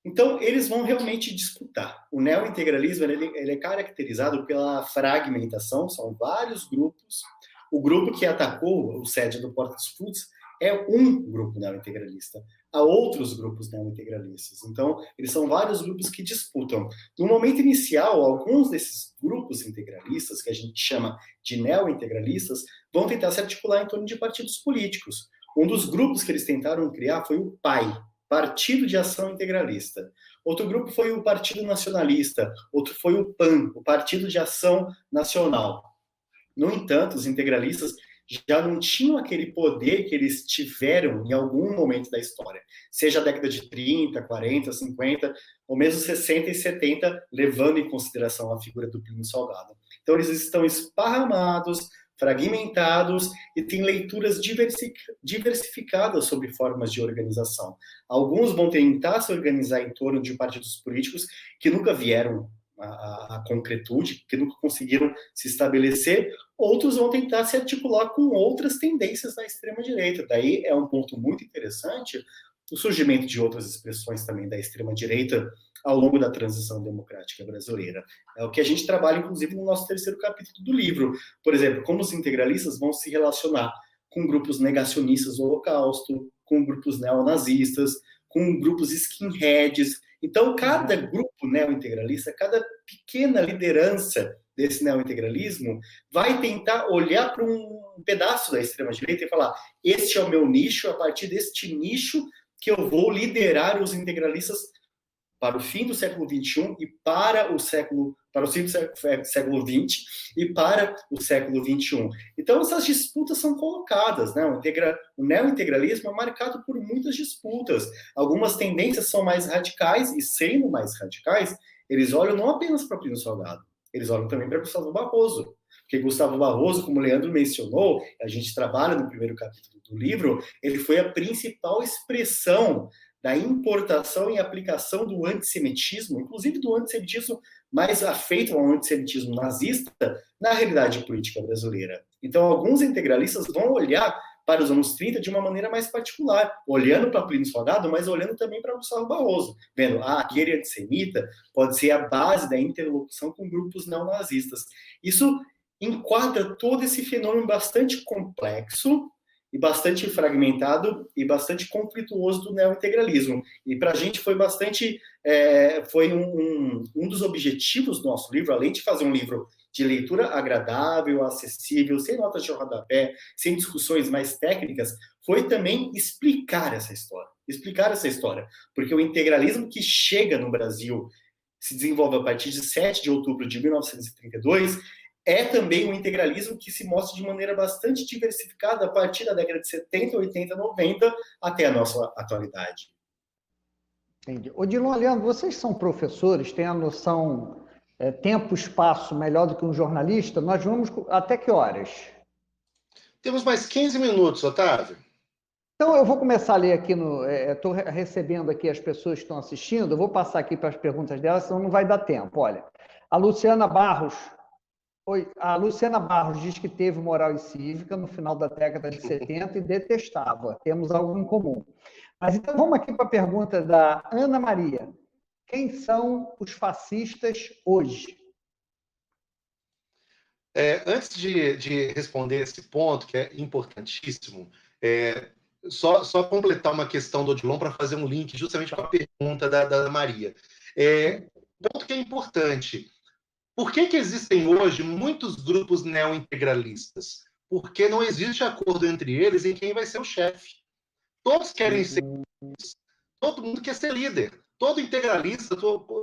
Então, eles vão realmente disputar. O neointegralismo ele é caracterizado pela fragmentação, são vários grupos. O grupo que atacou o sede do Porta dos Fundos é um grupo neointegralista. Há outros grupos neointegralistas. Então, eles são vários grupos que disputam. No momento inicial, alguns desses grupos integralistas, que a gente chama de neointegralistas, vão tentar se articular em torno de partidos políticos. Um dos grupos que eles tentaram criar foi o PAI, Partido de Ação Integralista. Outro grupo foi o Partido Nacionalista, outro foi o PAN, o Partido de Ação Nacional. No entanto, os integralistas já não tinham aquele poder que eles tiveram em algum momento da história, seja a década de 30, 40, 50, ou mesmo 60 e 70, levando em consideração a figura do Plínio Salgado. Então, eles estão esparramados, fragmentados e têm leituras diversificadas sobre formas de organização. Alguns vão tentar se organizar em torno de partidos políticos que nunca vieram a concretude, que nunca conseguiram se estabelecer, outros vão tentar se articular com outras tendências da extrema-direita. Daí é um ponto muito interessante o surgimento de outras expressões também da extrema-direita ao longo da transição democrática brasileira. É o que a gente trabalha, inclusive, no nosso terceiro capítulo do livro. Por exemplo, como os integralistas vão se relacionar com grupos negacionistas do Holocausto, com grupos neonazistas, com grupos skinheads. Então, cada grupo neointegralista, cada pequena liderança desse neointegralismo vai tentar olhar para um pedaço da extrema-direita e falar: este é o meu nicho, a partir deste nicho que eu vou liderar os integralistas para o fim do século XXI e para o fim do século XX e para o século XXI. Então, essas disputas são colocadas, né? O neointegralismo é marcado por muitas disputas. Algumas tendências são mais radicais, e sendo mais radicais, eles olham não apenas para Plínio Salgado, eles olham também para Gustavo Barroso. Porque Gustavo Barroso, como o Leandro mencionou, a gente trabalha no primeiro capítulo do livro, ele foi a principal expressão da importação e aplicação do antissemitismo, inclusive do antissemitismo mais afeito ao antissemitismo nazista, na realidade política brasileira. Então, alguns integralistas vão olhar para os anos 30 de uma maneira mais particular, olhando para Plínio Salgado, mas olhando também para Gustavo Barroso, vendo, aquele antissemita pode ser a base da interlocução com grupos neonazistas. Isso enquadra todo esse fenômeno bastante complexo e bastante fragmentado e bastante conflituoso do neointegralismo. E para a gente foi bastante... foi um dos objetivos do nosso livro, além de fazer um livro de leitura agradável, acessível, sem notas de rodapé, sem discussões mais técnicas, foi também explicar essa história. Porque o integralismo que chega no Brasil, se desenvolve a partir de 7 de outubro de 1932, é também um integralismo que se mostra de maneira bastante diversificada a partir da década de 70, 80, 90, até a nossa atualidade. Entendi. Odilon, Leandro, vocês são professores, têm a noção tempo, espaço melhor do que um jornalista? Nós vamos até que horas? Temos mais 15 minutos, Otávio. Então, eu vou começar a ler aqui, estou recebendo aqui as pessoas que estão assistindo, eu vou passar aqui para as perguntas delas, senão não vai dar tempo. Olha, a Luciana Barros diz que teve moral e cívica no final da década de 70 e detestava. Temos algo em comum. Mas então vamos aqui para a pergunta da Ana Maria. Quem são os fascistas hoje? Antes de responder esse ponto, que é importantíssimo, só completar uma questão do Odilon para fazer um link justamente com a pergunta da Ana Maria. Ponto que é importante. Por que existem hoje muitos grupos neointegralistas? Porque não existe acordo entre eles em quem vai ser o chefe. Todos querem ser líderes. Todo mundo quer ser líder. Todo integralista,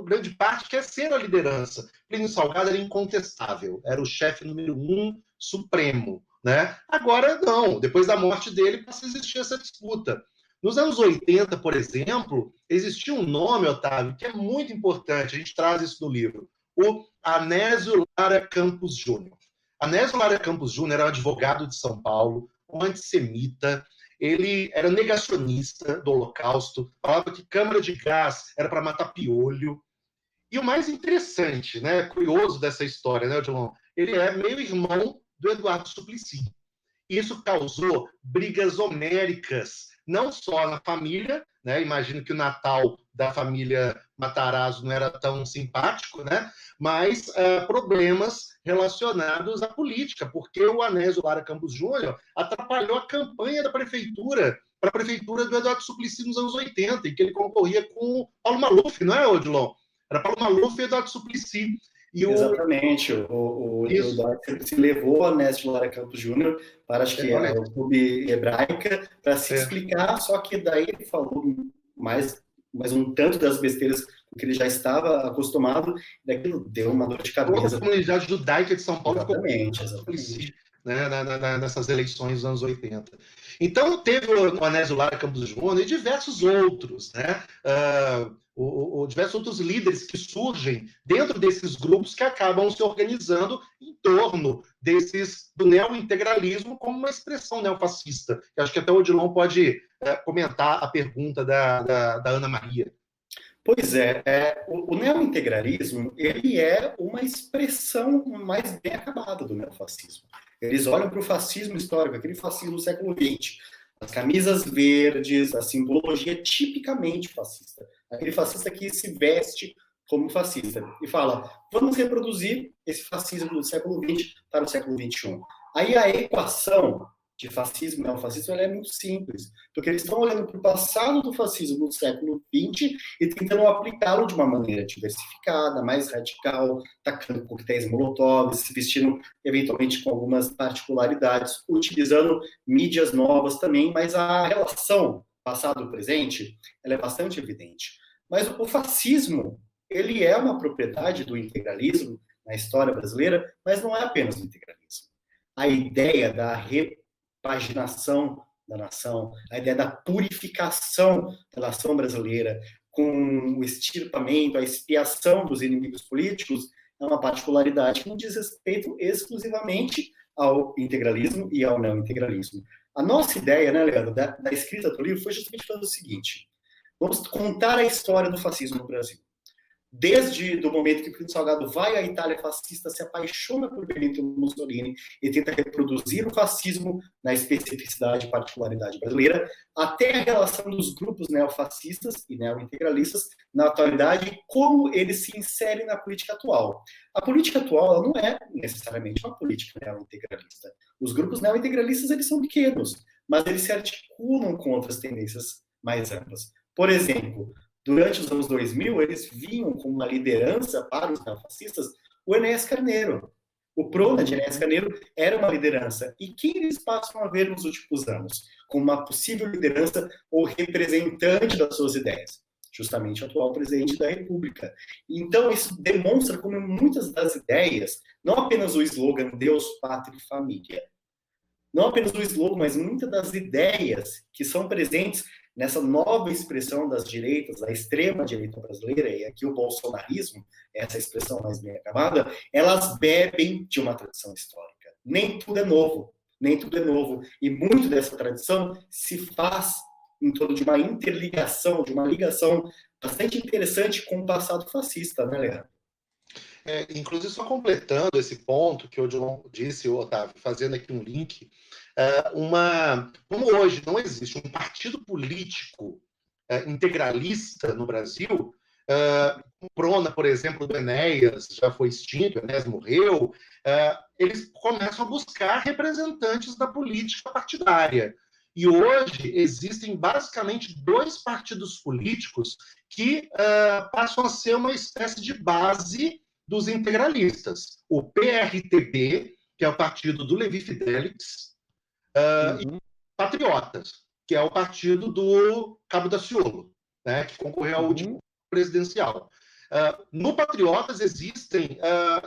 grande parte, quer ser a liderança. Plínio Salgado era incontestável. Era o chefe número 1 supremo. Né? Agora, não. Depois da morte dele, passa a existir essa disputa. Nos anos 80, por exemplo, existia um nome, Otávio, que é muito importante. A gente traz isso no livro. O Anésio Lara Campos Júnior. Anésio Lara Campos Júnior era um advogado de São Paulo, um antissemita, ele era negacionista do Holocausto, falava que câmara de gás era para matar piolho. E o mais interessante, né, curioso dessa história, né, Odilon? Ele é meio-irmão do Eduardo Suplicy. Isso causou brigas homéricas, não só na família, né? Imagino que o Natal da família Matarazzo não era tão simpático, né? Mas problemas relacionados à política, porque o Anésio Lara Campos Júnior atrapalhou a campanha da prefeitura, para a prefeitura do Eduardo Suplicy nos anos 80, em que ele concorria com o Paulo Maluf, não é, Odilon? Era Paulo Maluf e Eduardo Suplicy. Exatamente, o Eduardo Suplicy levou o Anésio Lara Campos Júnior para, acho que era o Clube Hebraica, para se explicar, só que daí ele falou mais um tanto das besteiras com que ele já estava acostumado, e daquilo deu uma dor de cabeça. A comunidade judaica de São Paulo exatamente. Né, nessas eleições dos anos 80. Então, teve o Anésio Lara Campos Júnior e diversos outros, né? Diversos outros líderes que surgem dentro desses grupos que acabam se organizando em torno do neointegralismo como uma expressão neofascista. Eu acho que até o Odilon pode comentar a pergunta da Ana Maria. Pois o neointegralismo, ele é uma expressão mais bem acabada do neofascismo. Eles olham para o fascismo histórico, aquele fascismo do século XX, as camisas verdes, a simbologia tipicamente fascista. Aquele fascista que se veste como fascista e fala, vamos reproduzir esse fascismo do século XX para o século XXI. Aí a equação de fascismo e neofascismo ela é muito simples, porque eles estão olhando para o passado do fascismo do século XX e tentando aplicá-lo de uma maneira diversificada, mais radical, tacando coquetéis molotov, se vestindo eventualmente com algumas particularidades, utilizando mídias novas também, mas a relação passado-presente ela é bastante evidente. Mas o fascismo ele é uma propriedade do integralismo na história brasileira, mas não é apenas do integralismo. A ideia da repaginação da nação, a ideia da purificação da nação brasileira, com o extirpamento, a expiação dos inimigos políticos, é uma particularidade que não diz respeito exclusivamente ao integralismo e ao não-integralismo. A nossa ideia, né, Leandro, da escrita do livro foi justamente fazer o seguinte: vamos contar a história do fascismo no Brasil. Desde o momento que Plínio Salgado vai à Itália fascista, se apaixona por Benito Mussolini e tenta reproduzir o fascismo na especificidade e particularidade brasileira, até a relação dos grupos neofascistas e neointegralistas na atualidade e como eles se inserem na política atual. A política atual ela não é necessariamente uma política neointegralista. Os grupos neointegralistas eles são pequenos, mas eles se articulam com outras tendências mais amplas. Por exemplo, durante os anos 2000, eles vinham como uma liderança para os neofascistas o Enéas Carneiro. O Prona de Enéas Carneiro era uma liderança. E quem eles passam a ver nos últimos anos como uma possível liderança ou representante das suas ideias? Justamente o atual presidente da República. Então, isso demonstra como muitas das ideias, não apenas o slogan Deus, Pátria e Família, não apenas o slogan, mas muitas das ideias que são presentes nessa nova expressão das direitas, da extrema-direita brasileira, e aqui o bolsonarismo, essa expressão mais bem acabada, elas bebem de uma tradição histórica. Nem tudo é novo, nem tudo é novo. E muito dessa tradição se faz em torno de uma interligação, de uma ligação bastante interessante com o passado fascista, né, Leandro? Inclusive, só completando esse ponto que o Odilon disse, Otávio, fazendo aqui um link, como hoje não existe um partido político integralista no Brasil, o Prona, por exemplo, do Enéas já foi extinto, o Enéas morreu, eles começam a buscar representantes da política partidária. E hoje existem basicamente dois partidos políticos que passam a ser uma espécie de base dos integralistas. O PRTB, que é o partido do Levi Fidelix, e Patriotas, que é o partido do Cabo Daciolo, né, que concorreu ao último presidencial. No Patriotas existem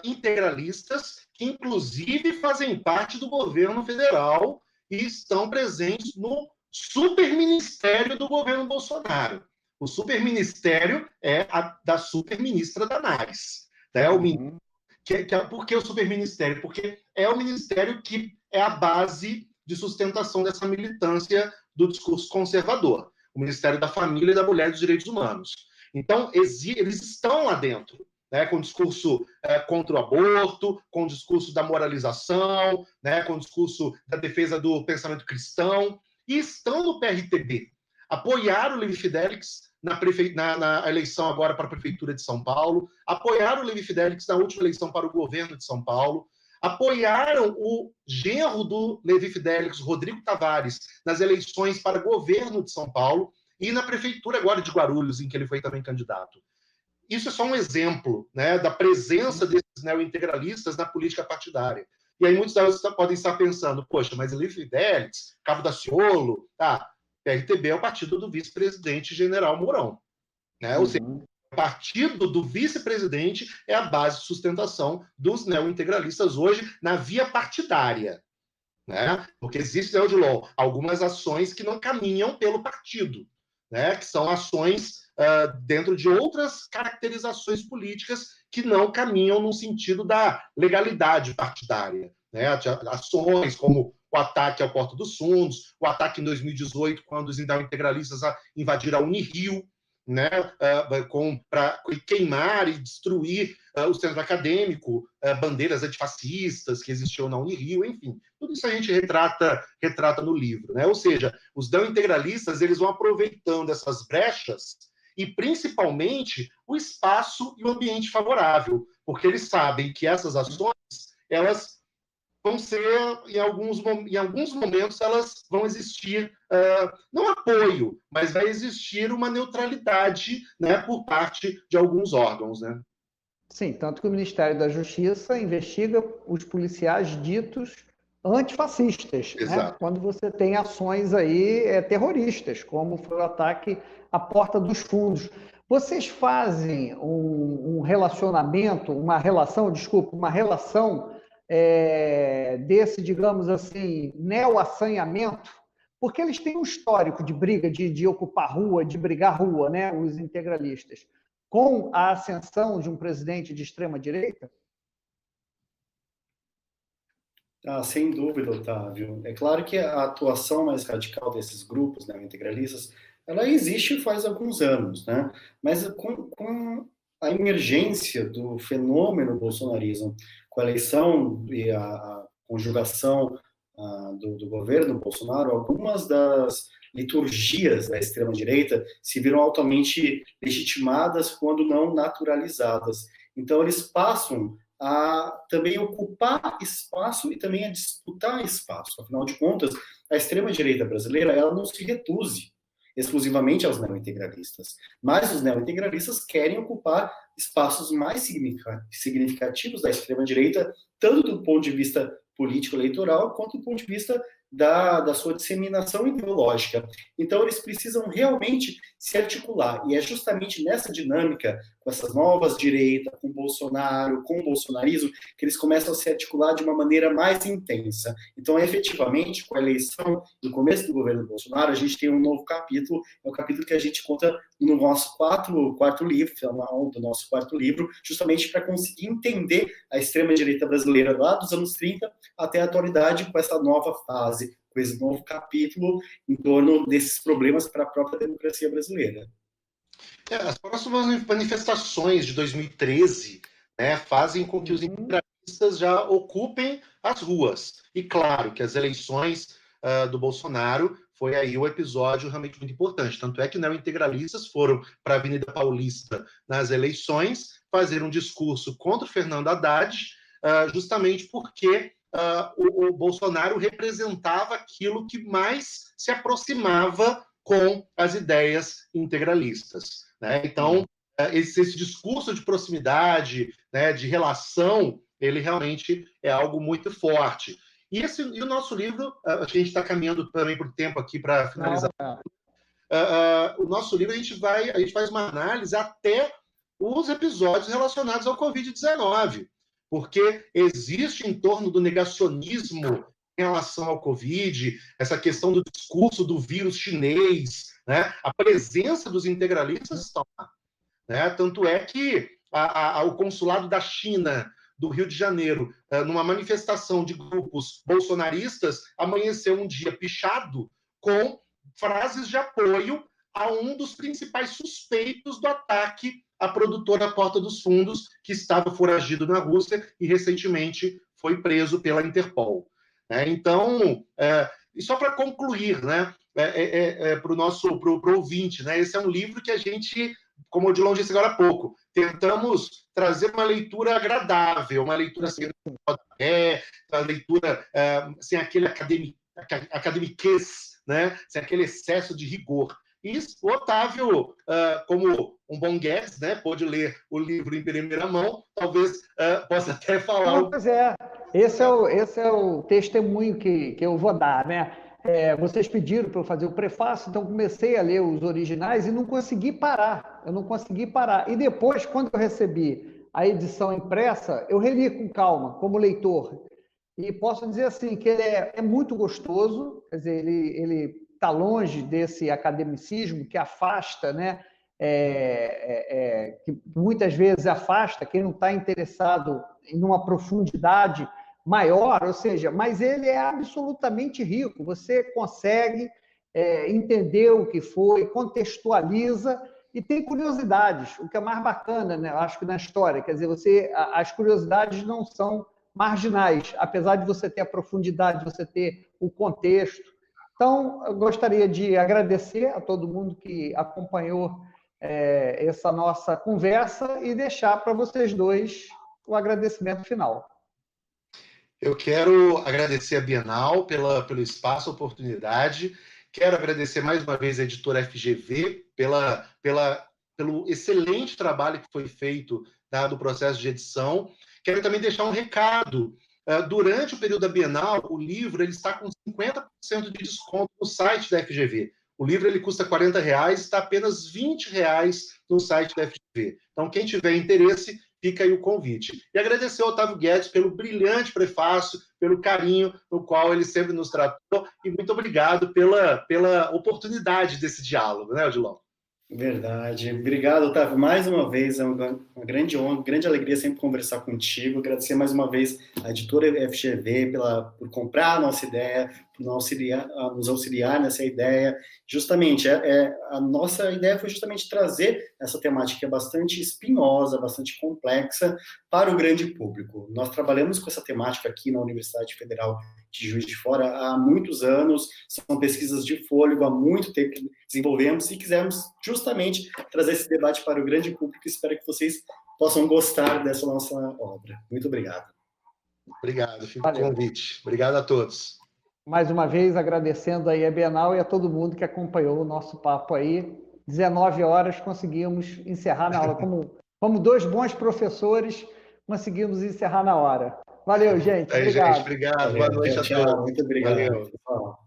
integralistas que, inclusive, fazem parte do governo federal e estão presentes no superministério do governo Bolsonaro. O superministério é da superministra Damares. Né? Por que o superministério? Porque é o ministério que é a base de sustentação dessa militância do discurso conservador. O Ministério da Família e da Mulher e dos Direitos Humanos. Então, eles estão lá dentro, né, com o discurso contra o aborto, com o discurso da moralização, né, com o discurso da defesa do pensamento cristão, e estão no PRTB. Apoiaram o Levi Fidelix na eleição agora para a Prefeitura de São Paulo, apoiaram o Levi Fidelix na última eleição para o governo de São Paulo, apoiaram o genro do Levi Fidelix, Rodrigo Tavares, nas eleições para governo de São Paulo e na prefeitura agora de Guarulhos, em que ele foi também candidato. Isso é só um exemplo, né, da presença desses neointegralistas na política partidária. E aí muitos deles podem estar pensando, poxa, mas Levi Fidelix, Cabo Daciolo, PRTB é o partido do vice-presidente General Mourão. Né? Ou seja, o partido do vice-presidente é a base de sustentação dos neointegralistas hoje na via partidária. Né? Porque existem, Odilon, algumas ações que não caminham pelo partido, né? Que são ações dentro de outras caracterizações políticas que não caminham no sentido da legalidade partidária. Né? Ações como o ataque ao Porto dos Fundos, o ataque em 2018, quando os integralistas invadiram a Unirio. né, para queimar e destruir o centro acadêmico, bandeiras antifascistas que existiam na Unirio, enfim, tudo isso a gente retrata no livro, né? Ou seja, os não-integralistas eles vão aproveitando essas brechas e, principalmente, o espaço e o ambiente favorável, porque eles sabem que essas ações elas vão ser, em alguns momentos, elas vão existir, não apoio, mas vai existir uma neutralidade, né, por parte de alguns órgãos, né? Sim, tanto que o Ministério da Justiça investiga os policiais ditos antifascistas, né? Quando você tem ações aí terroristas, como foi o ataque à Porta dos Fundos. Vocês fazem um relacionamento, uma relação desse, digamos assim, neo-assanhamento, porque eles têm um histórico de briga, de ocupar rua, de brigar rua, né, os integralistas, com a ascensão de um presidente de extrema-direita? Sem dúvida, Otávio. É claro que a atuação mais radical desses grupos, né, integralistas, ela existe faz alguns anos, né? Mas com a emergência do fenômeno bolsonarismo, com a eleição e a conjugação do governo Bolsonaro, algumas das liturgias da extrema-direita se viram altamente legitimadas quando não naturalizadas. Então, eles passam a também ocupar espaço e também a disputar espaço. Afinal de contas, a extrema-direita brasileira ela não se reduz exclusivamente aos neointegralistas, mas os neointegralistas querem ocupar espaços mais significativos da extrema-direita, tanto do ponto de vista político-eleitoral, quanto do ponto de vista da sua disseminação ideológica. Então, eles precisam realmente se articular, e é justamente nessa dinâmica, com essas novas direitas, com Bolsonaro, com o bolsonarismo, que eles começam a se articular de uma maneira mais intensa. Então, efetivamente, com a eleição do começo do governo Bolsonaro, a gente tem um novo capítulo, é o capítulo que a gente conta no nosso quarto livro, final do nosso quarto livro, justamente para conseguir entender a extrema-direita brasileira lá dos anos 30 até a atualidade, com essa nova fase, com esse novo capítulo em torno desses problemas para a própria democracia brasileira. As próximas manifestações de 2013, né, fazem com que os integralistas já ocupem as ruas. E claro que as eleições do Bolsonaro foi aí o episódio realmente muito importante. Tanto é que neointegralistas foram para a Avenida Paulista nas eleições fazer um discurso contra o Fernando Haddad, justamente porque o Bolsonaro representava aquilo que mais se aproximava com as ideias integralistas, né? Então, esse discurso de proximidade, né, de relação, ele realmente é algo muito forte. E o nosso livro, a gente está caminhando também por tempo aqui para finalizar. O nosso livro, a gente faz uma análise até os episódios relacionados ao Covid-19, porque existe em torno do negacionismo em relação ao Covid, essa questão do discurso do vírus chinês, né? A presença dos integralistas está lá, né? Tanto é que o consulado da China, do Rio de Janeiro, numa manifestação de grupos bolsonaristas, amanheceu um dia pichado com frases de apoio a um dos principais suspeitos do ataque à produtora Porta dos Fundos, que estava foragido na Rússia e recentemente foi preso pela Interpol. Então, e só para concluir, né, para o ouvinte, né, esse é um livro que a gente, como o Odilon disse agora há pouco, tentamos trazer uma leitura agradável, uma leitura sem uma leitura sem aquele academiquez, né, sem aquele excesso de rigor. E o Otávio, como um bom Guedes, né, pôde ler o livro em primeira mão, talvez possa até falar... Não, pois é, esse é o testemunho que eu vou dar, né? Vocês pediram para eu fazer o prefácio, então comecei a ler os originais e não consegui parar, E depois, quando eu recebi a edição impressa, eu reli com calma, como leitor. E posso dizer assim, que ele é muito gostoso, quer dizer, ele está longe desse academicismo que afasta, né? Que muitas vezes afasta quem não está interessado em uma profundidade maior, ou seja, mas ele é absolutamente rico, você consegue entender o que foi, contextualiza e tem curiosidades, o que é mais bacana, né? Eu acho que na história, quer dizer, as curiosidades não são marginais, apesar de você ter a profundidade, você ter o contexto. Então, eu gostaria de agradecer a todo mundo que acompanhou essa nossa conversa e deixar para vocês dois o agradecimento final. Eu quero agradecer a Bienal pelo espaço, a oportunidade. Quero agradecer mais uma vez a editora FGV pelo excelente trabalho que foi feito no processo de edição. Quero também deixar um recado. Durante o período da Bienal, o livro ele está com 50% de desconto no site da FGV. O livro ele custa R$40, está apenas R$20 no site da FGV. Então, quem tiver interesse, fica aí o convite. E agradecer ao Otávio Guedes pelo brilhante prefácio, pelo carinho no qual ele sempre nos tratou, e muito obrigado pela oportunidade desse diálogo, né, Odilon? Verdade. Obrigado, Otávio. Mais uma vez, é uma grande honra, grande alegria sempre conversar contigo. Agradecer mais uma vez à editora FGV por comprar a nossa ideia, por nos auxiliar nessa ideia. Justamente, a nossa ideia foi justamente trazer essa temática que é bastante espinhosa, bastante complexa para o grande público. Nós trabalhamos com essa temática aqui na Universidade Federal de Juiz de Fora há muitos anos, são pesquisas de fôlego, há muito tempo que desenvolvemos e quisemos justamente trazer esse debate para o grande público. Espero que vocês possam gostar dessa nossa obra. Muito obrigado. Obrigado, fico com o convite. Obrigado a todos. Mais uma vez, agradecendo aí a Bienal e a todo mundo que acompanhou o nosso papo aí. 19 horas conseguimos encerrar na aula. Como dois bons professores, conseguimos encerrar na hora. Valeu, gente. Obrigado. Gente, obrigado. Valeu, Boa noite a todos. Muito obrigado. Valeu.